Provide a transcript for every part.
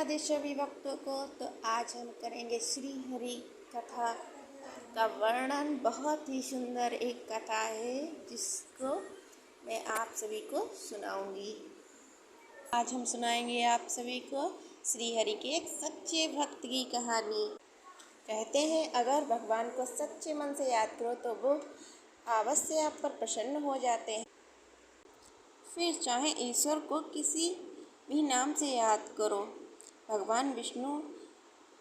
राधे सभी भक्तों को। तो आज हम करेंगे श्री हरि कथा का वर्णन। बहुत ही सुंदर एक कथा है जिसको मैं आप सभी को सुनाऊंगी। आज हम सुनाएंगे आप सभी को श्री हरि के एक सच्चे भक्त की कहानी। कहते हैं अगर भगवान को सच्चे मन से याद करो तो वो अवश्य आप पर प्रसन्न हो जाते हैं। फिर चाहे ईश्वर को किसी भी नाम से याद करो। भगवान विष्णु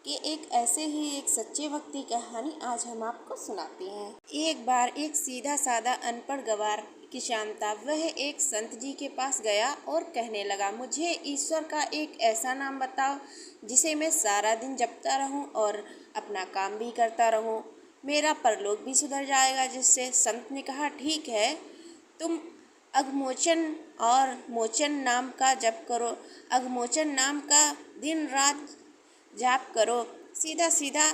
के एक सच्चे भक्त की कहानी आज हम आपको सुनाते हैं। एक बार एक सीधा साधा अनपढ़ गवार किसान था। वह एक संत जी के पास गया और कहने लगा, मुझे ईश्वर का एक ऐसा नाम बताओ जिसे मैं सारा दिन जपता रहूं और अपना काम भी करता रहूं। मेरा परलोक भी सुधर जाएगा। जिससे संत ने कहा, ठीक है, तुम अघमोचन और मोचन नाम का जप करो। अघमोचन नाम का दिन रात जाप करो। सीधा सीधा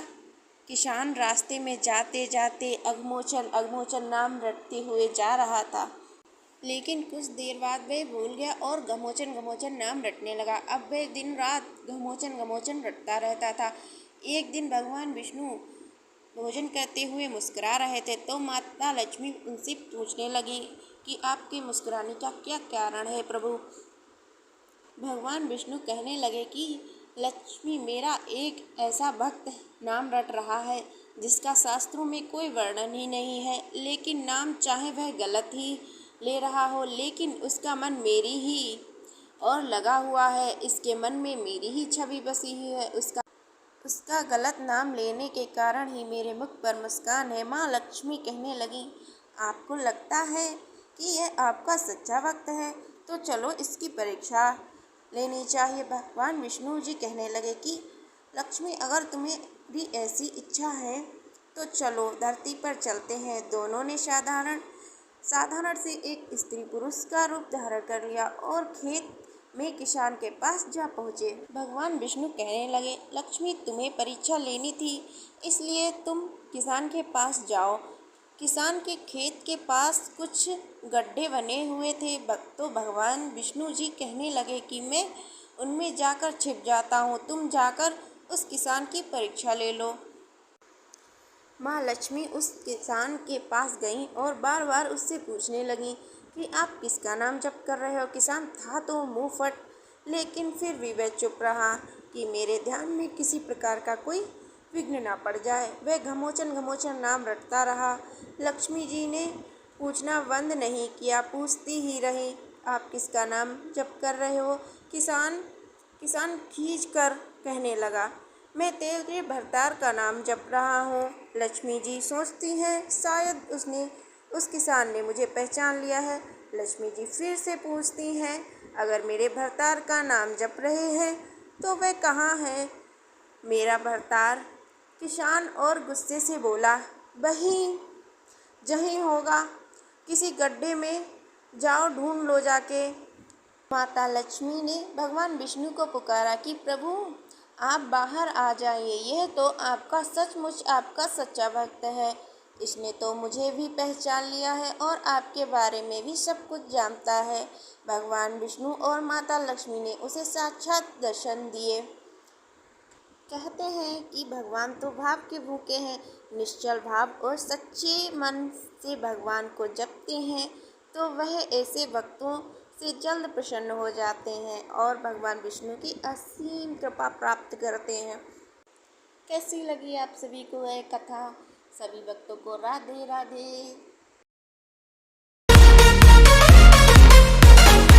किसान रास्ते में जाते जाते अघमोचन नाम रटते हुए जा रहा था। लेकिन कुछ देर बाद वह भूल गया और घमोचन नाम रटने लगा। अब वह दिन रात घमोचन रटता रहता था। एक दिन भगवान विष्णु भोजन करते हुए मुस्कुरा रहे थे तो माता लक्ष्मी उनसे पूछने लगी कि आपके मुस्कुराने का क्या कारण है प्रभु। भगवान विष्णु कहने लगे कि लक्ष्मी, मेरा एक ऐसा भक्त नाम रट रहा है जिसका शास्त्रों में कोई वर्णन ही नहीं है। लेकिन नाम चाहे वह गलत ही ले रहा हो, लेकिन उसका मन मेरी ही और लगा हुआ है। इसके मन में मेरी ही छवि बसी हुई है। उसका गलत नाम लेने के कारण ही मेरे मुख पर मुस्कान है। माँ लक्ष्मी कहने लगी, आपको लगता है कि यह आपका सच्चा भक्त है तो चलो इसकी परीक्षा लेनी चाहिए। भगवान विष्णु जी कहने लगे कि लक्ष्मी, अगर तुम्हें भी ऐसी इच्छा है तो चलो धरती पर चलते हैं। दोनों ने साधारण से एक स्त्री पुरुष का रूप धारण कर लिया और खेत में किसान के पास जा पहुँचे। भगवान विष्णु कहने लगे, लक्ष्मी, तुम्हें परीक्षा लेनी थी इसलिए तुम किसान के पास जाओ। किसान के खेत के पास कुछ गड्ढे बने हुए थे तो भगवान विष्णु जी कहने लगे कि मैं उनमें जाकर छिप जाता हूँ, तुम जाकर उस किसान की परीक्षा ले लो। माँ लक्ष्मी उस किसान के पास गईं और बार बार उससे पूछने लगी कि आप किसका नाम जप कर रहे हो। किसान था तो मुंह फट, लेकिन फिर भी वह चुप रहा कि मेरे ध्यान में किसी प्रकार का कोई विघ्न ना पड़ जाए। वह घमोचन नाम रटता रहा। लक्ष्मी जी ने पूछना बंद नहीं किया, पूछती ही रही, आप किसका नाम जप कर रहे हो। किसान खींच कर कहने लगा, मैं तेरे भरतार का नाम जप रहा हूँ। लक्ष्मी जी सोचती हैं शायद उस किसान ने मुझे पहचान लिया है। लक्ष्मी जी फिर से पूछती हैं, अगर मेरे भरतार का नाम जप रहे हैं तो वह कहाँ है मेरा भरतार। किसान और गुस्से से बोला, वहीं जहीं होगा, किसी गड्ढे में जाओ, ढूंढ लो जाके। माता लक्ष्मी ने भगवान विष्णु को पुकारा कि प्रभु, आप बाहर आ जाइए। यह तो सचमुच आपका सच्चा भक्त है। इसने तो मुझे भी पहचान लिया है और आपके बारे में भी सब कुछ जानता है। भगवान विष्णु और माता लक्ष्मी ने उसे साक्षात दर्शन दिए। कहते हैं कि भगवान तो भाव के भूखे हैं। निश्चल भाव और सच्चे मन से भगवान को जपते हैं तो वह ऐसे भक्तों से जल्द प्रसन्न हो जाते हैं और भगवान विष्णु की असीम कृपा प्राप्त करते हैं। कैसी लगी आप सभी को यह कथा? सभी भक्तों को राधे राधे।